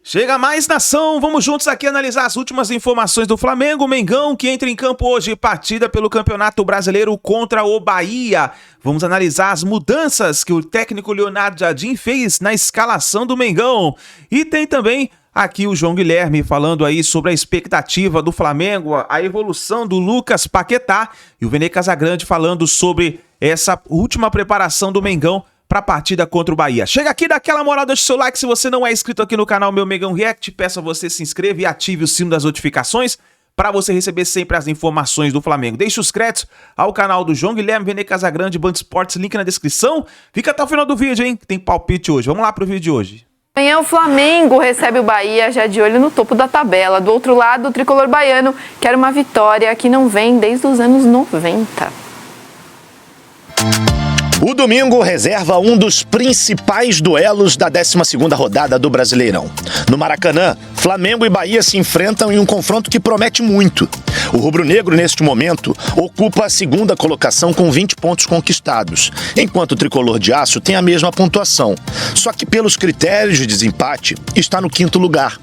Chega mais, nação! Vamos juntos aqui analisar as últimas informações do Flamengo. Mengão, que entra em campo hoje, partida pelo Campeonato Brasileiro contra o Bahia. Vamos analisar as mudanças que o técnico Leonardo Jardim fez na escalação do Mengão. E tem também aqui o João Guilherme falando aí sobre a expectativa do Flamengo, a evolução do Lucas Paquetá. E o Vene Casagrande falando sobre essa última preparação do Mengão para a partida contra o Bahia. Chega aqui, dá aquela moral, deixa o seu like. Se você não é inscrito aqui no canal Meu Mengão React, peço a você se inscreva e ative o sino das notificações para você receber sempre as informações do Flamengo. Deixe os créditos ao canal do João Guilherme, Vene Casagrande, Band Esportes, link na descrição. Fica até o final do vídeo, hein, que tem palpite hoje. Vamos lá pro vídeo de hoje. Amanhã o Flamengo recebe o Bahia já de olho no topo da tabela. Do outro lado, o tricolor baiano quer uma vitória que não vem desde os anos 90. O domingo reserva um dos principais duelos da 12ª rodada do Brasileirão. No Maracanã, Flamengo e Bahia se enfrentam em um confronto que promete muito. O rubro-negro, neste momento, ocupa a segunda colocação com 20 pontos conquistados, enquanto o tricolor de aço tem a mesma pontuação. Só que pelos critérios de desempate, está no 5º lugar.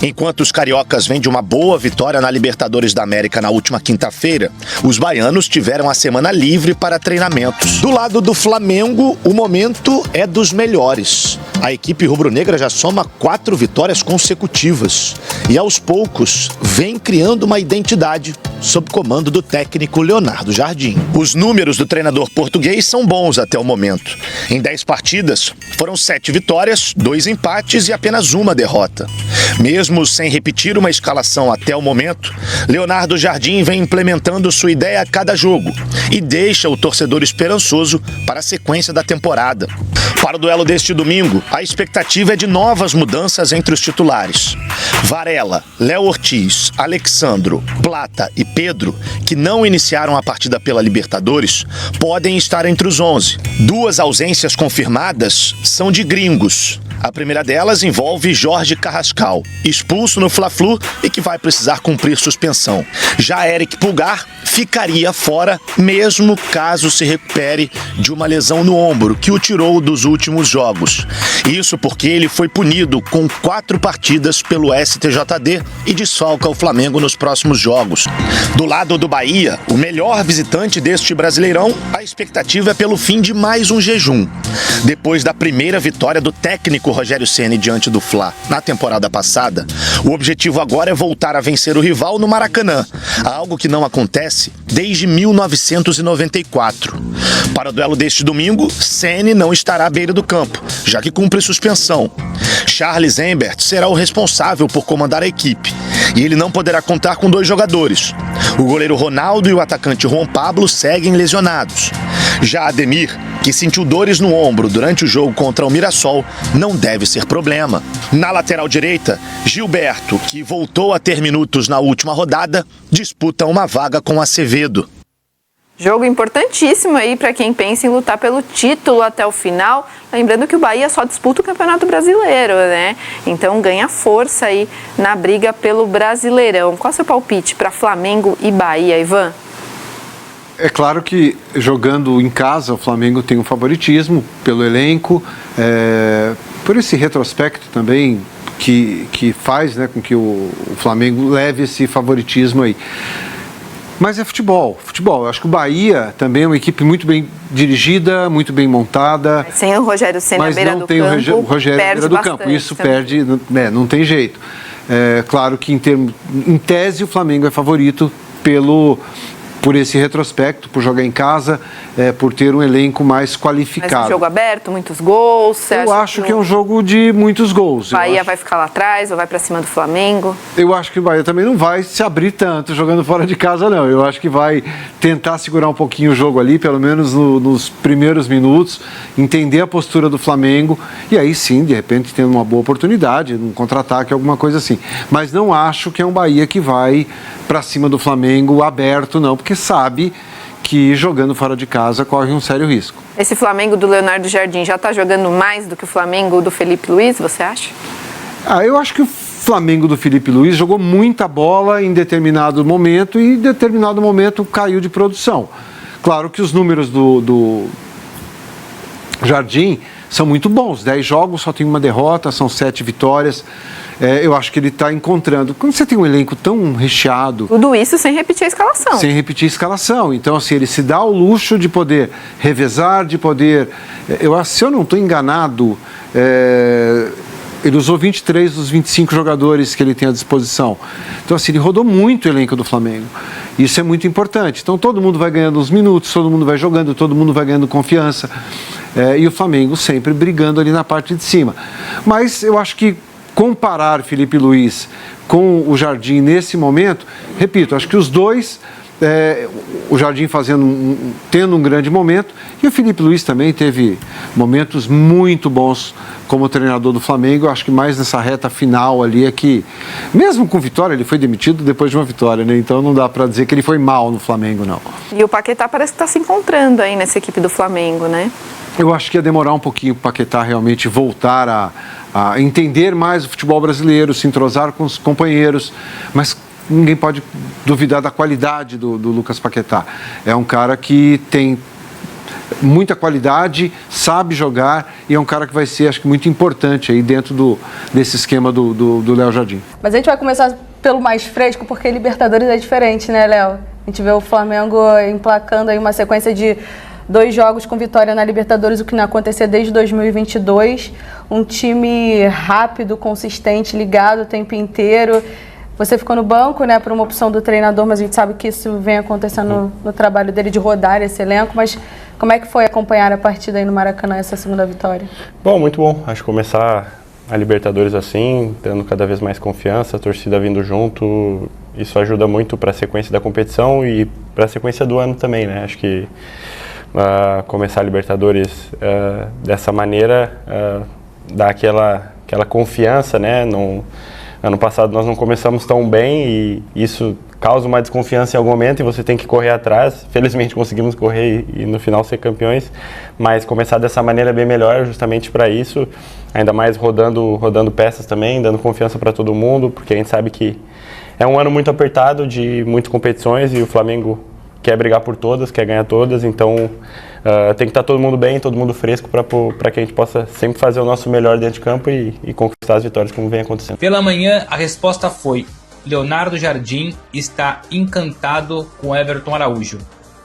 Enquanto os cariocas vêm de uma boa vitória na Libertadores da América na última quinta-feira, os baianos tiveram a semana livre para treinamentos. Do lado do Flamengo, o momento é dos melhores. A equipe rubro-negra já soma 4 vitórias consecutivas e, aos poucos, vem criando uma identidade sob comando do técnico Leonardo Jardim. Os números do treinador português são bons até o momento. Em 10 partidas, foram 7 vitórias, 2 empates e apenas uma derrota. Mesmo sem repetir uma escalação até o momento, Leonardo Jardim vem implementando sua ideia a cada jogo e deixa o torcedor esperançoso para a sequência da temporada. Para o duelo deste domingo, a expectativa é de novas mudanças entre os titulares. Varela, Léo Ortiz, Alexandro, Plata e Pedro, que não iniciaram a partida pela Libertadores, podem estar entre os 11. 2 ausências confirmadas são de gringos. A primeira delas envolve Jorge Carrascal, expulso no Fla-Flu e que vai precisar cumprir suspensão. Já Eric Pulgar ficaria fora, mesmo caso se recupere de uma lesão no ombro, que o tirou dos últimos jogos. Isso porque ele foi punido com 4 partidas pelo STJD e desfalca o Flamengo nos próximos jogos. Do lado do Bahia, o melhor visitante deste Brasileirão, a expectativa é pelo fim de mais um jejum. Depois da primeira vitória do técnico Rogério Ceni diante do Fla na temporada passada, o objetivo agora é voltar a vencer o rival no Maracanã, algo que não acontece desde 1994. Para o duelo deste domingo, Ceni não estará à beira do campo, já que cumpre suspensão. Charles Embert será o responsável por comandar a equipe, e ele não poderá contar com 2 jogadores. O goleiro Ronaldo e o atacante Juan Pablo seguem lesionados. Já Ademir, que sentiu dores no ombro durante o jogo contra o Mirassol, não deve ser problema. Na lateral direita, Gilberto, que voltou a ter minutos na última rodada, disputa uma vaga com Acevedo. Jogo importantíssimo aí para quem pensa em lutar pelo título até o final. Lembrando que o Bahia só disputa o Campeonato Brasileiro, né? Então ganha força aí na briga pelo Brasileirão. Qual é o seu palpite para Flamengo e Bahia, Ivan? É claro que jogando em casa o Flamengo tem um favoritismo pelo elenco, por esse retrospecto também que faz, né, com que o Flamengo leve esse favoritismo aí. Mas é futebol. Eu acho que o Bahia também é uma equipe muito bem dirigida, muito bem montada. Sem o Rogério Ceni à beira do campo, mas não tem o Rogério à beira do campo. Isso também perde, não tem jeito. É claro que em tese o Flamengo é favorito por esse retrospecto, por jogar em casa, por ter um elenco mais qualificado. Mas um jogo aberto, muitos gols? Eu acho que é um jogo de muitos gols. O Bahia vai ficar lá atrás ou vai para cima do Flamengo? Eu acho que o Bahia também não vai se abrir tanto jogando fora de casa, não. Eu acho que vai tentar segurar um pouquinho o jogo ali, pelo menos nos primeiros minutos, entender a postura do Flamengo e aí sim, de repente, tendo uma boa oportunidade, um contra-ataque, alguma coisa assim. Mas não acho que é um Bahia que vai para cima do Flamengo aberto, não, porque sabe que jogando fora de casa corre um sério risco. Esse Flamengo do Leonardo Jardim já está jogando mais do que o Flamengo do Felipe Luiz, você acha? Eu acho que o Flamengo do Felipe Luiz jogou muita bola em determinado momento e em determinado momento caiu de produção. Claro que os números do Jardim são muito bons. 10 jogos, só tem uma derrota, são 7 vitórias. Eu acho que ele está encontrando. Quando você tem um elenco tão recheado... Tudo isso sem repetir a escalação. Sem repetir a escalação. Então, assim, ele se dá o luxo de poder revezar, de poder... se eu não estou enganado, ele usou 23 dos 25 jogadores que ele tem à disposição. Então, assim, ele rodou muito o elenco do Flamengo. Isso é muito importante. Então, todo mundo vai ganhando uns minutos, todo mundo vai jogando, todo mundo vai ganhando confiança. E o Flamengo sempre brigando ali na parte de cima. Mas eu acho que comparar Felipe Luiz com o Jardim nesse momento, repito, acho que os dois, o Jardim tendo um grande momento, e o Felipe Luiz também teve momentos muito bons como treinador do Flamengo. Eu acho que mais nessa reta final ali é que, mesmo com vitória, ele foi demitido depois de uma vitória, né? Então não dá para dizer que ele foi mal no Flamengo, não. E o Paquetá parece que está se encontrando aí nessa equipe do Flamengo, né? Eu acho que ia demorar um pouquinho para o Paquetá realmente voltar a entender mais o futebol brasileiro, se entrosar com os companheiros, mas ninguém pode duvidar da qualidade do Lucas Paquetá. É um cara que tem muita qualidade, sabe jogar e é um cara que vai ser, acho que, muito importante aí dentro desse esquema do Léo Jardim. Mas a gente vai começar pelo mais fresco, porque Libertadores é diferente, né, Léo? A gente vê o Flamengo emplacando aí uma sequência de 2 jogos com vitória na Libertadores, o que não acontecia desde 2022. Um time rápido, consistente, ligado o tempo inteiro. Você ficou no banco, né, por uma opção do treinador, mas a gente sabe que isso vem acontecendo no trabalho dele de rodar esse elenco. Mas como é que foi acompanhar a partida aí no Maracanã, essa segunda vitória? Bom, muito bom. Acho que começar a Libertadores assim, dando cada vez mais confiança, a torcida vindo junto, isso ajuda muito para a sequência da competição e para a sequência do ano também, né? Acho que começar a Libertadores dessa maneira dá aquela confiança, né? Ano passado nós não começamos tão bem e isso causa uma desconfiança em algum momento e você tem que correr atrás. Felizmente conseguimos correr e no final ser campeões, mas começar dessa maneira é bem melhor justamente para isso, ainda mais rodando peças também, dando confiança para todo mundo, porque a gente sabe que é um ano muito apertado de muitas competições e o Flamengo quer brigar por todas, quer ganhar todas, então tem que estar todo mundo bem, todo mundo fresco para que a gente possa sempre fazer o nosso melhor dentro de campo e conquistar as vitórias como vem acontecendo. Pela manhã, a resposta foi: Leonardo Jardim está encantado com Everton Araújo.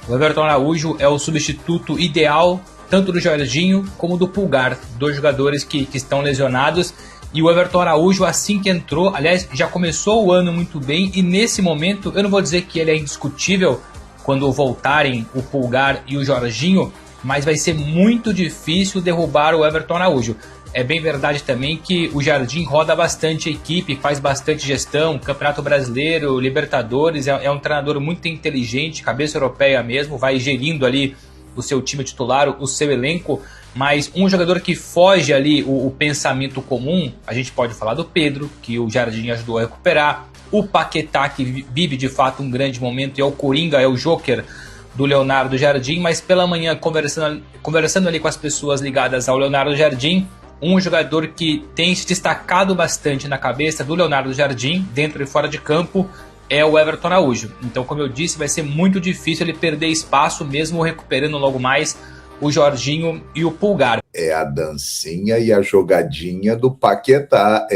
O Everton Araújo é o substituto ideal tanto do Jorginho como do Pulgar, 2 jogadores que estão lesionados. E o Everton Araújo, assim que entrou, aliás, já começou o ano muito bem e nesse momento, eu não vou dizer que ele é indiscutível quando voltarem o Pulgar e o Jorginho, mas vai ser muito difícil derrubar o Everton Araújo. É bem verdade também que o Jardim roda bastante a equipe, faz bastante gestão, Campeonato Brasileiro, Libertadores, é um treinador muito inteligente, cabeça europeia mesmo, vai gerindo ali o seu time titular, o seu elenco, mas um jogador que foge ali o pensamento comum, a gente pode falar do Pedro, que o Jardim ajudou a recuperar, o Paquetá, que vive de fato um grande momento, e é o Coringa, é o Joker do Leonardo Jardim, mas pela manhã, conversando ali com as pessoas ligadas ao Leonardo Jardim, um jogador que tem se destacado bastante na cabeça do Leonardo Jardim, dentro e fora de campo, é o Everton Araújo. Então, como eu disse, vai ser muito difícil ele perder espaço, mesmo recuperando logo mais o Jorginho e o Pulgar. É a dancinha e a jogadinha do Paquetá,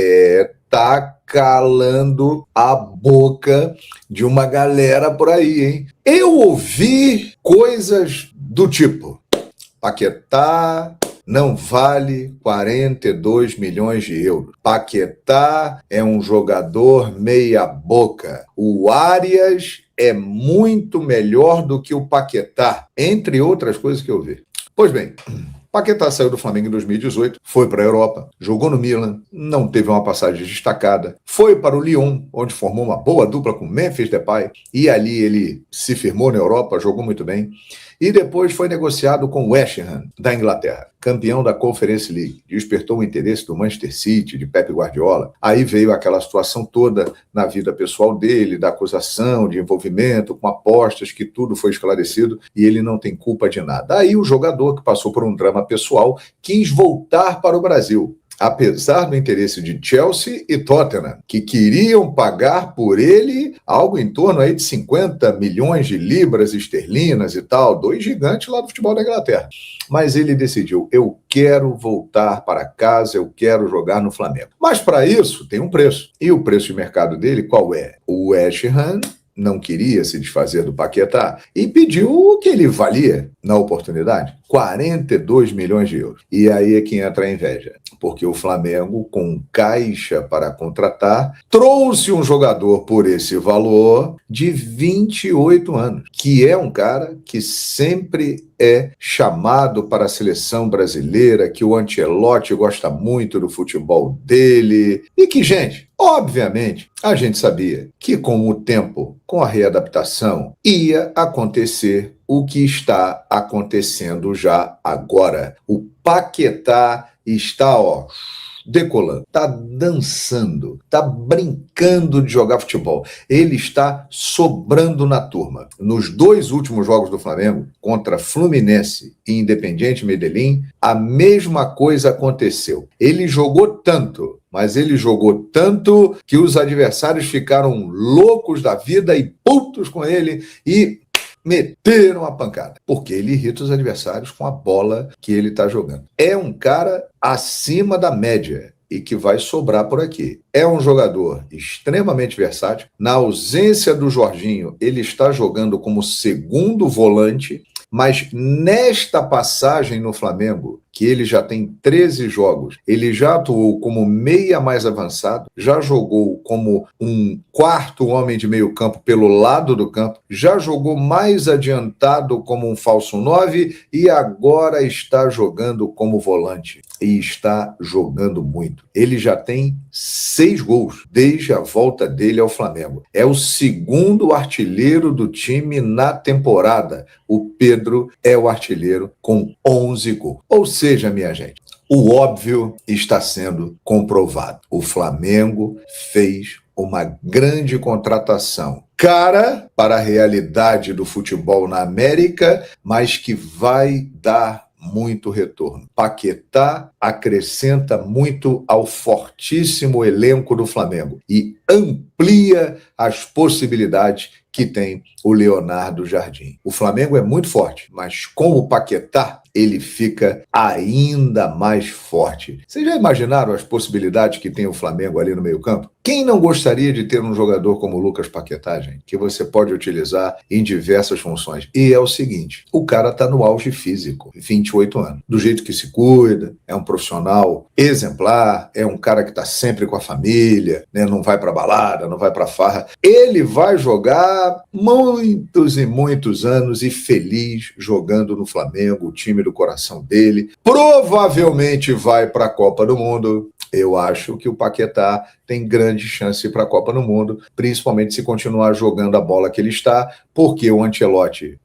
tá calando a boca de uma galera por aí, hein? Eu ouvi coisas do tipo: Paquetá não vale 42 milhões de euros. Paquetá é um jogador meia boca. O Arias é muito melhor do que o Paquetá, entre outras coisas que eu vi. Pois bem, Paquetá saiu do Flamengo em 2018, foi para a Europa, jogou no Milan, não teve uma passagem destacada, foi para o Lyon, onde formou uma boa dupla com Memphis Depay, e ali ele se firmou na Europa, jogou muito bem, e depois foi negociado com o West Ham, da Inglaterra, campeão da Conference League. Despertou o interesse do Manchester City, de Pep Guardiola. Aí veio aquela situação toda na vida pessoal dele, da acusação, de envolvimento, com apostas, que tudo foi esclarecido e ele não tem culpa de nada. Aí o jogador, que passou por um drama pessoal, quis voltar para o Brasil. apesar do interesse de Chelsea e Tottenham, que queriam pagar por ele algo em torno aí de 50 milhões de libras esterlinas e tal, 2 gigantes lá do futebol da Inglaterra. Mas ele decidiu, eu quero voltar para casa, eu quero jogar no Flamengo. Mas para isso tem um preço. E o preço de mercado dele qual é? O West Ham não queria se desfazer do Paquetá e pediu o que ele valia na oportunidade, 42 milhões de euros. E aí é que entra a inveja, porque o Flamengo, com caixa para contratar, trouxe um jogador por esse valor de 28 anos, que é um cara que sempre é chamado para a seleção brasileira, que o Ancelotti gosta muito do futebol dele, e que, gente, obviamente, a gente sabia que com o tempo, com a readaptação, ia acontecer o que está acontecendo já agora. O Paquetá está, decolando, está dançando, está brincando de jogar futebol. Ele está sobrando na turma. Nos 2 últimos jogos do Flamengo, contra Fluminense e Independiente Medellín, a mesma coisa aconteceu. Ele jogou tanto, mas ele jogou tanto que os adversários ficaram loucos da vida e putos com ele e meteram a pancada, porque ele irrita os adversários com a bola que ele está jogando. É um cara acima da média e que vai sobrar por aqui. É um jogador extremamente versátil. Na ausência do Jorginho, ele está jogando como segundo volante, mas nesta passagem no Flamengo, que ele já tem 13 jogos, ele já atuou como meia mais avançado, já jogou como um quarto homem de meio campo pelo lado do campo, já jogou mais adiantado como um falso 9 e agora está jogando como volante. E está jogando muito. Ele já tem 6 gols desde a volta dele ao Flamengo. É o segundo artilheiro do time na temporada. O Pedro é o artilheiro com 11 gols. Ou seja, minha gente, o óbvio está sendo comprovado. O Flamengo fez uma grande contratação cara para a realidade do futebol na América, mas que vai dar muito retorno. Paquetá acrescenta muito ao fortíssimo elenco do Flamengo e amplia as possibilidades que tem o Leonardo Jardim. O Flamengo é muito forte, mas com o Paquetá ele fica ainda mais forte. Vocês já imaginaram as possibilidades que tem o Flamengo ali no meio-campo? Quem não gostaria de ter um jogador como o Lucas Paquetá, gente, que você pode utilizar em diversas funções? E é o seguinte, o cara está no auge físico, 28 anos, do jeito que se cuida, é um profissional exemplar, é um cara que está sempre com a família, né, não vai para balada, não vai para farra. Ele vai jogar muitos e muitos anos e feliz jogando no Flamengo, o time do coração dele. Provavelmente vai para a Copa do Mundo. Eu acho que o Paquetá tem grande chance para a Copa do Mundo, principalmente se continuar jogando a bola que ele está, porque o Ancelotti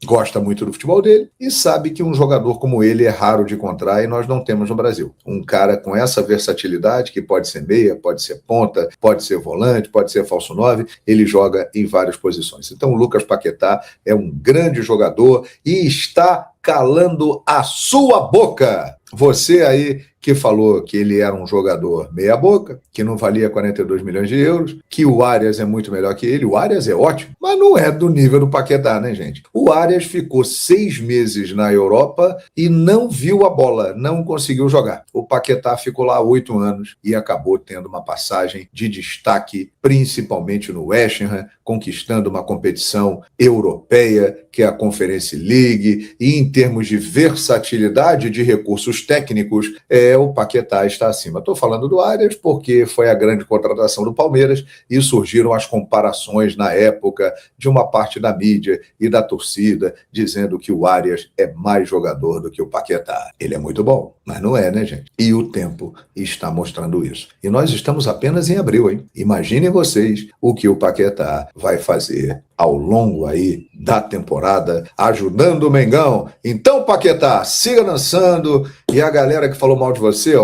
gosta muito do futebol dele e sabe que um jogador como ele é raro de encontrar e nós não temos no Brasil. Um cara com essa versatilidade, que pode ser meia, pode ser ponta, pode ser volante, pode ser falso 9, ele joga em várias posições. Então o Lucas Paquetá é um grande jogador e está calando a sua boca. Você aí que falou que ele era um jogador meia boca, que não valia 42 milhões de euros, que o Arias é muito melhor que ele. O Arias é ótimo, mas não é do nível do Paquetá, né, gente? O Arias ficou 6 meses na Europa e não viu a bola, não conseguiu jogar. O Paquetá ficou lá 8 anos e acabou tendo uma passagem de destaque, principalmente no West Ham, conquistando uma competição europeia, que é a Conference League, e em termos de versatilidade de recursos técnicos, o Paquetá está acima. Estou falando do Arias porque foi a grande contratação do Palmeiras e surgiram as comparações na época de uma parte da mídia e da torcida dizendo que o Arias é mais jogador do que o Paquetá. Ele é muito bom, mas não é, né, gente? E o tempo está mostrando isso. E nós estamos apenas em abril, hein? Imaginem vocês o que o Paquetá vai fazer ao longo aí da temporada, ajudando o Mengão. Então, Paquetá, siga dançando. E a galera que falou mal de você,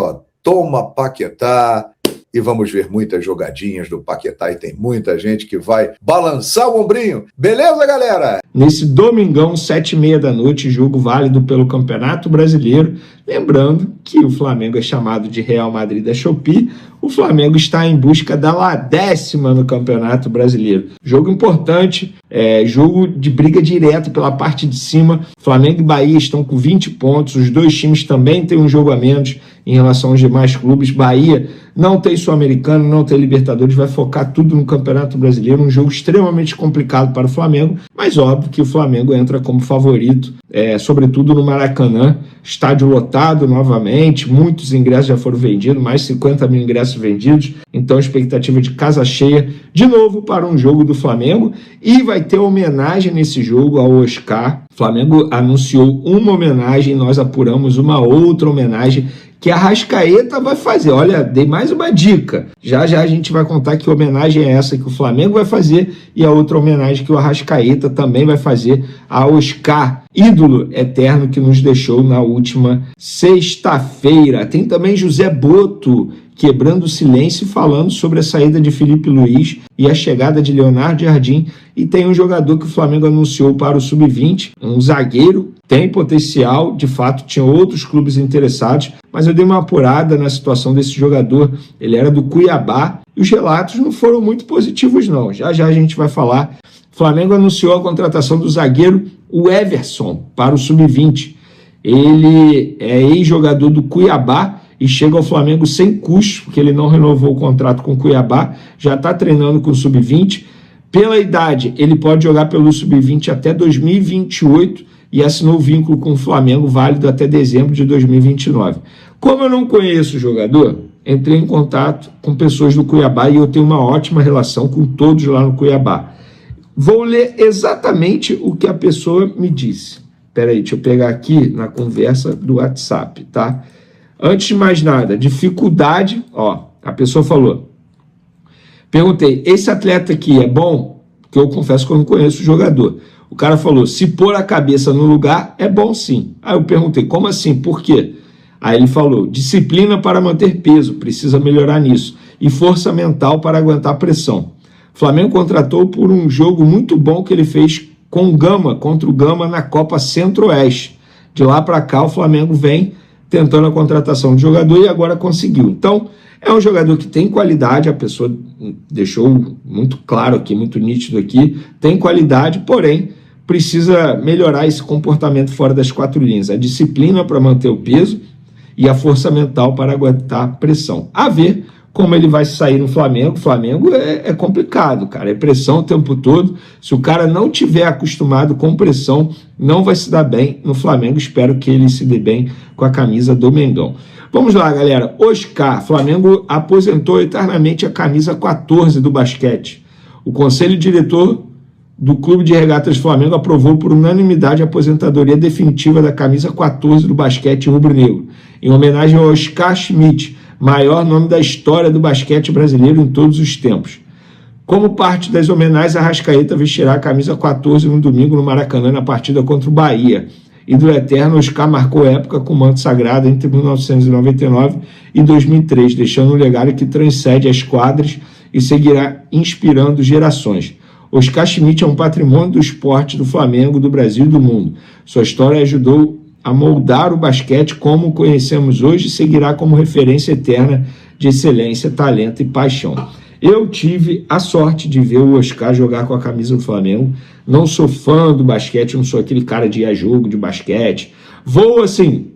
toma Paquetá. E vamos ver muitas jogadinhas do Paquetá, e tem muita gente que vai balançar o ombrinho. Beleza, galera? Nesse domingão, 7h30 da noite, jogo válido pelo Campeonato Brasileiro. Lembrando que o Flamengo é chamado de Real Madrid da Shopee. O Flamengo está em busca da 10ª no Campeonato Brasileiro. Jogo importante, jogo de briga direta pela parte de cima. Flamengo e Bahia estão com 20 pontos. Os dois times também têm um jogo a menos em relação aos demais clubes. Bahia não tem Sul-Americano, não tem Libertadores, vai focar tudo no Campeonato Brasileiro. Um jogo extremamente complicado para o Flamengo, mas óbvio que o Flamengo entra como favorito, sobretudo no Maracanã. Estádio lotado novamente, muitos ingressos já foram vendidos, mais 50 mil ingressos vendidos, então expectativa de casa cheia, de novo para um jogo do Flamengo, e vai ter homenagem nesse jogo ao Oscar. O Flamengo anunciou uma homenagem, nós apuramos uma outra homenagem que a Arrascaeta vai fazer. Olha, dei mais uma dica. Já a gente vai contar que homenagem é essa que o Flamengo vai fazer e a outra homenagem que o Arrascaeta também vai fazer a Oscar, ídolo eterno que nos deixou na última sexta-feira. Tem também José Boto quebrando o silêncio e falando sobre a saída de Felipe Luiz e a chegada de Leonardo Jardim. E tem um jogador que o Flamengo anunciou para o Sub-20, um zagueiro, tem potencial, de fato tinha outros clubes interessados, mas eu dei uma apurada na situação desse jogador, ele era do Cuiabá, e os relatos não foram muito positivos não, já a gente vai falar. O Flamengo anunciou a contratação do zagueiro o Everson para o Sub-20, ele é ex-jogador do Cuiabá e chega ao Flamengo sem custo, porque ele não renovou o contrato com o Cuiabá, já está treinando com o Sub-20, pela idade ele pode jogar pelo Sub-20 até 2028, e assinou o vínculo com o Flamengo válido até dezembro de 2029. Como eu não conheço o jogador, entrei em contato com pessoas do Cuiabá e eu tenho uma ótima relação com todos lá no Cuiabá. Vou ler exatamente o que a pessoa me disse. Espera aí, deixa eu pegar aqui na conversa do WhatsApp, tá? Antes de mais nada, dificuldade, a pessoa falou. Perguntei, esse atleta aqui é bom? Porque eu confesso que eu não conheço o jogador. O cara falou, se pôr a cabeça no lugar, é bom sim. Aí eu perguntei, como assim? Por quê? Aí ele falou, disciplina para manter peso, precisa melhorar nisso. E força mental para aguentar pressão. O Flamengo contratou por um jogo muito bom que ele fez com o Gama, contra o Gama na Copa Centro-Oeste. De lá para cá o Flamengo vem tentando a contratação de jogador e agora conseguiu. Então, é um jogador que tem qualidade, a pessoa deixou muito claro aqui, muito nítido aqui, tem qualidade, porém, precisa melhorar esse comportamento fora das quatro linhas, a disciplina para manter o peso e a força mental para aguentar pressão. A ver como ele vai sair no Flamengo. O Flamengo é complicado, cara, é pressão o tempo todo. Se o cara não tiver acostumado com pressão, não vai se dar bem no Flamengo. Espero que ele se dê bem com a camisa do Mengão. Vamos lá, galera. Oscar, Flamengo aposentou eternamente a camisa 14 do basquete. O conselho diretor do Clube de Regatas Flamengo aprovou por unanimidade a aposentadoria definitiva da camisa 14 do basquete rubro-negro, em homenagem ao Oscar Schmidt, maior nome da história do basquete brasileiro em todos os tempos. Como parte das homenagens, a Arrascaeta vestirá a camisa 14 no domingo no Maracanã na partida contra o Bahia. Ídolo eterno, Oscar marcou época com o manto sagrado entre 1999 e 2003, deixando um legado que transcende as quadras e seguirá inspirando gerações. Oscar Schmidt é um patrimônio do esporte do Flamengo, do Brasil e do mundo. Sua história ajudou a moldar o basquete como o conhecemos hoje e seguirá como referência eterna de excelência, talento e paixão. Eu tive a sorte de ver o Oscar jogar com a camisa do Flamengo. Não sou fã do basquete, não sou aquele cara de ir a jogo de basquete. Vou assim,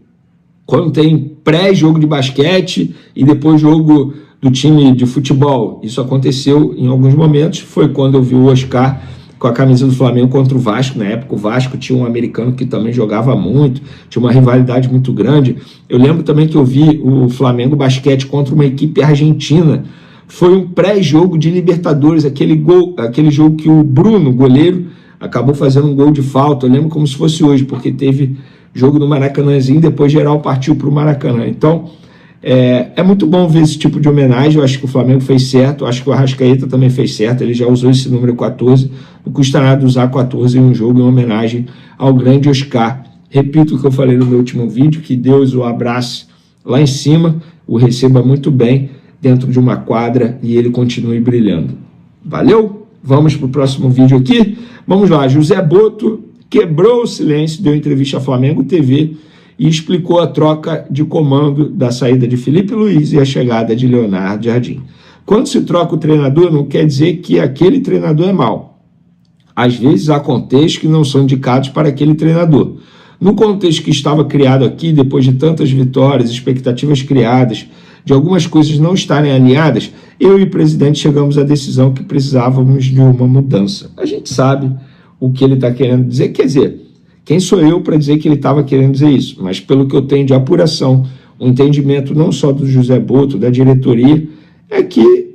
quando tem pré-jogo de basquete e depois jogo do time de futebol. Isso aconteceu em alguns momentos, foi quando eu vi o Oscar com a camisa do Flamengo contra o Vasco. Na época o Vasco tinha um americano que também jogava muito, tinha uma rivalidade muito grande. Eu lembro também que eu vi o Flamengo basquete contra uma equipe argentina. Foi um pré-jogo de Libertadores, aquele jogo que o Bruno, goleiro, acabou fazendo um gol de falta. Eu lembro como se fosse hoje, porque teve jogo no Maracanãzinho, depois geral partiu para o Maracanã. Então, é muito bom ver esse tipo de homenagem. Eu acho que o Flamengo fez certo, eu acho que o Arrascaeta também fez certo, ele já usou esse número 14, não custa nada usar 14 em um jogo em homenagem ao grande Oscar. Repito o que eu falei no meu último vídeo, que Deus o abrace lá em cima, o receba muito bem dentro de uma quadra e ele continue brilhando. Valeu? Vamos para o próximo vídeo aqui. Vamos lá, José Boto quebrou o silêncio, deu entrevista à Flamengo TV e explicou a troca de comando da saída de Felipe Luiz e a chegada de Leonardo Jardim. Quando se troca o treinador, não quer dizer que aquele treinador é mau. Às vezes há contextos que não são indicados para aquele treinador. No contexto que estava criado aqui, depois de tantas vitórias, expectativas criadas, de algumas coisas não estarem alinhadas, eu e o presidente chegamos à decisão que precisávamos de uma mudança. A gente sabe o que ele está querendo dizer, quer dizer, quem sou eu para dizer que ele estava querendo dizer isso? Mas pelo que eu tenho de apuração, o entendimento não só do José Boto, da diretoria, é que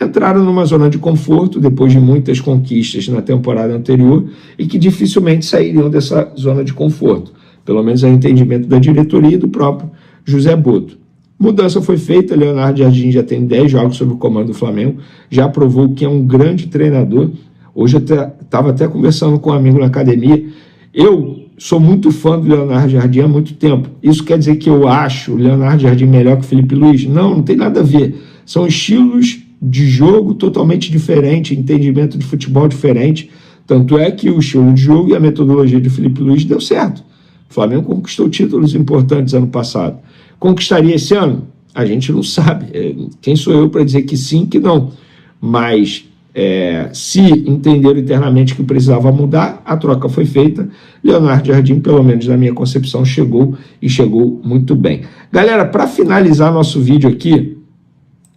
entraram numa zona de conforto depois de muitas conquistas na temporada anterior e que dificilmente sairiam dessa zona de conforto. Pelo menos é o entendimento da diretoria e do próprio José Boto. Mudança foi feita, Leonardo Jardim já tem 10 jogos sob o comando do Flamengo, já provou que é um grande treinador. Hoje eu estava até conversando com um amigo na academia. Eu sou muito fã do Leonardo Jardim há muito tempo. Isso quer dizer que eu acho o Leonardo Jardim melhor que o Felipe Luiz? Não, não tem nada a ver. São estilos de jogo totalmente diferentes, entendimento de futebol diferente. Tanto é que o estilo de jogo e a metodologia de Felipe Luiz deu certo. O Flamengo conquistou títulos importantes ano passado. Conquistaria esse ano? A gente não sabe. Quem sou eu para dizer que sim, que não? Mas se entenderam internamente que precisava mudar, a troca foi feita. Leonardo Jardim, pelo menos na minha concepção, chegou e chegou muito bem. Galera, para finalizar nosso vídeo aqui,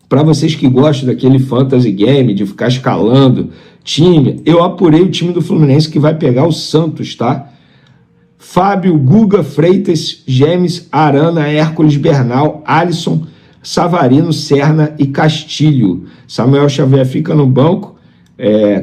para vocês que gostam daquele fantasy game, de ficar escalando time, eu apurei o time do Fluminense que vai pegar o Santos, tá? Fábio, Guga, Freitas, Gemes, Arana, Hércules, Bernal, Alisson, Savarino, Serna e Castilho. Samuel Xavier fica no banco.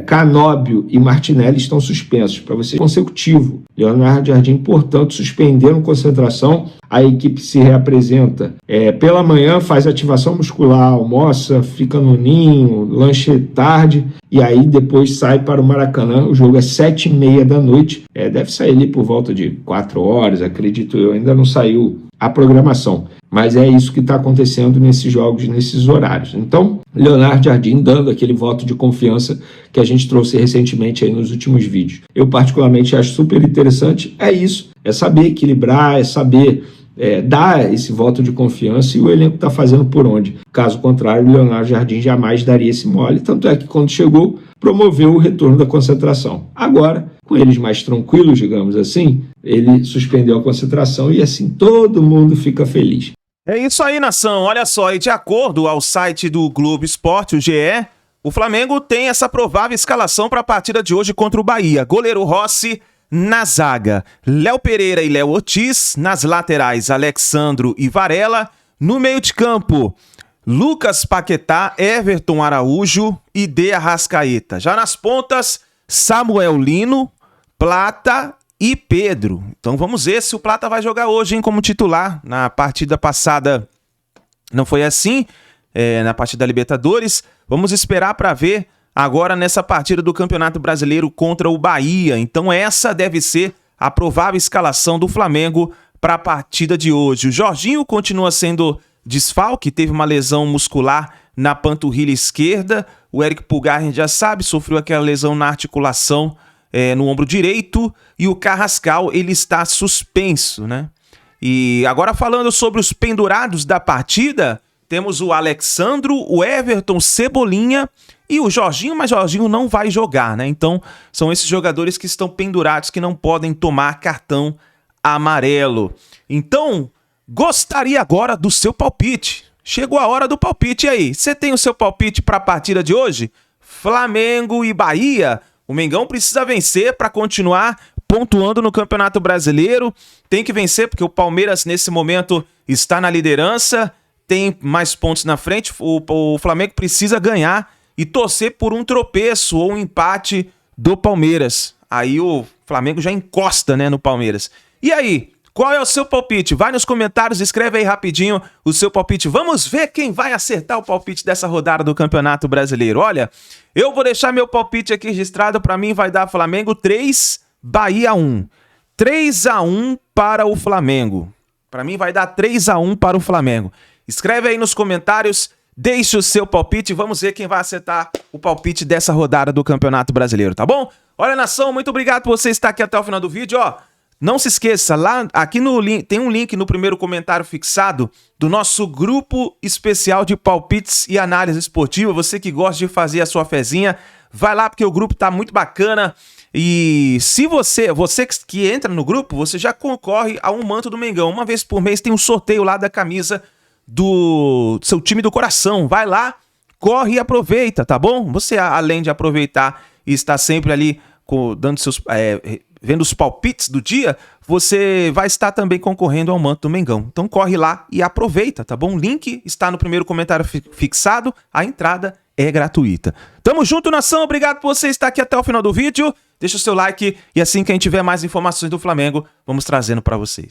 Canóbio e Martinelli estão suspensos para você consecutivo. Leonardo Jardim, portanto, suspenderam concentração. A equipe se reapresenta pela manhã, faz ativação muscular, almoça, fica no ninho, lanche tarde e aí depois sai para o Maracanã. O jogo é 7h30 da noite. Deve sair ali por volta de 4 horas, acredito eu. Ainda não saiu a programação. Mas é isso que está acontecendo nesses jogos, nesses horários. Então, Leonardo Jardim dando aquele voto de confiança que a gente trouxe recentemente aí nos últimos vídeos. Eu particularmente acho super interessante. É isso, é saber equilibrar, é saber dar esse voto de confiança e o elenco está fazendo por onde. Caso contrário, o Leonardo Jardim jamais daria esse mole. Tanto é que quando chegou, promoveu o retorno da concentração. Agora, com eles mais tranquilos, digamos assim, ele suspendeu a concentração e assim todo mundo fica feliz. É isso aí, nação. Olha só, e de acordo ao site do Globo Esporte, o GE, o Flamengo tem essa provável escalação para a partida de hoje contra o Bahia. Goleiro Rossi na zaga, Léo Pereira e Léo Ortiz, nas laterais Alexandro e Varela, no meio de campo Lucas Paquetá, Everton Araújo e De Arrascaeta. Já nas pontas, Samuel Lino, Plata e Pedro. Então vamos ver se o Plata vai jogar hoje, hein, como titular. Na partida passada não foi assim, na partida da Libertadores. Vamos esperar para ver agora nessa partida do Campeonato Brasileiro contra o Bahia. Então essa deve ser a provável escalação do Flamengo para a partida de hoje. O Jorginho continua sendo desfalque, teve uma lesão muscular na panturrilha esquerda. O Eric Pulgar, a gente já sabe, sofreu aquela lesão na articulação no ombro direito, e o Carrascal, ele está suspenso, né? E agora falando sobre os pendurados da partida, temos o Alexandro, o Everton, Cebolinha e o Jorginho, mas Jorginho não vai jogar, né? Então, são esses jogadores que estão pendurados, que não podem tomar cartão amarelo. Então, gostaria agora do seu palpite. Chegou a hora do palpite aí. Você tem o seu palpite para a partida de hoje? Flamengo e Bahia? O Mengão precisa vencer para continuar pontuando no Campeonato Brasileiro. Tem que vencer porque o Palmeiras nesse momento está na liderança, tem mais pontos na frente. O Flamengo precisa ganhar e torcer por um tropeço ou um empate do Palmeiras. Aí o Flamengo já encosta, né, no Palmeiras. E aí, qual é o seu palpite? Vai nos comentários, escreve aí rapidinho o seu palpite. Vamos ver quem vai acertar o palpite dessa rodada do Campeonato Brasileiro. Olha, eu vou deixar meu palpite aqui registrado. Para mim vai dar Flamengo 3, Bahia 1. 3-1 para o Flamengo. Para mim vai dar 3-1 para o Flamengo. Escreve aí nos comentários, deixe o seu palpite, vamos ver quem vai acertar o palpite dessa rodada do Campeonato Brasileiro, tá bom? Olha, nação, muito obrigado por você estar aqui até o final do vídeo, ó. Não se esqueça, aqui no link, tem um link no primeiro comentário fixado do nosso grupo especial de palpites e análise esportiva. Você que gosta de fazer a sua fezinha, vai lá porque o grupo tá muito bacana. E se você que entra no grupo, você já concorre a um manto do Mengão. Uma vez por mês tem um sorteio lá da camisa do seu time do coração. Vai lá, corre e aproveita, tá bom? Você, além de aproveitar e estar sempre ali dando seus... vendo os palpites do dia, você vai estar também concorrendo ao manto do Mengão. Então corre lá e aproveita, tá bom? O link está no primeiro comentário fixado, a entrada é gratuita. Tamo junto, nação, obrigado por você estar aqui até o final do vídeo. Deixa o seu like e assim que a gente tiver mais informações do Flamengo, vamos trazendo para vocês.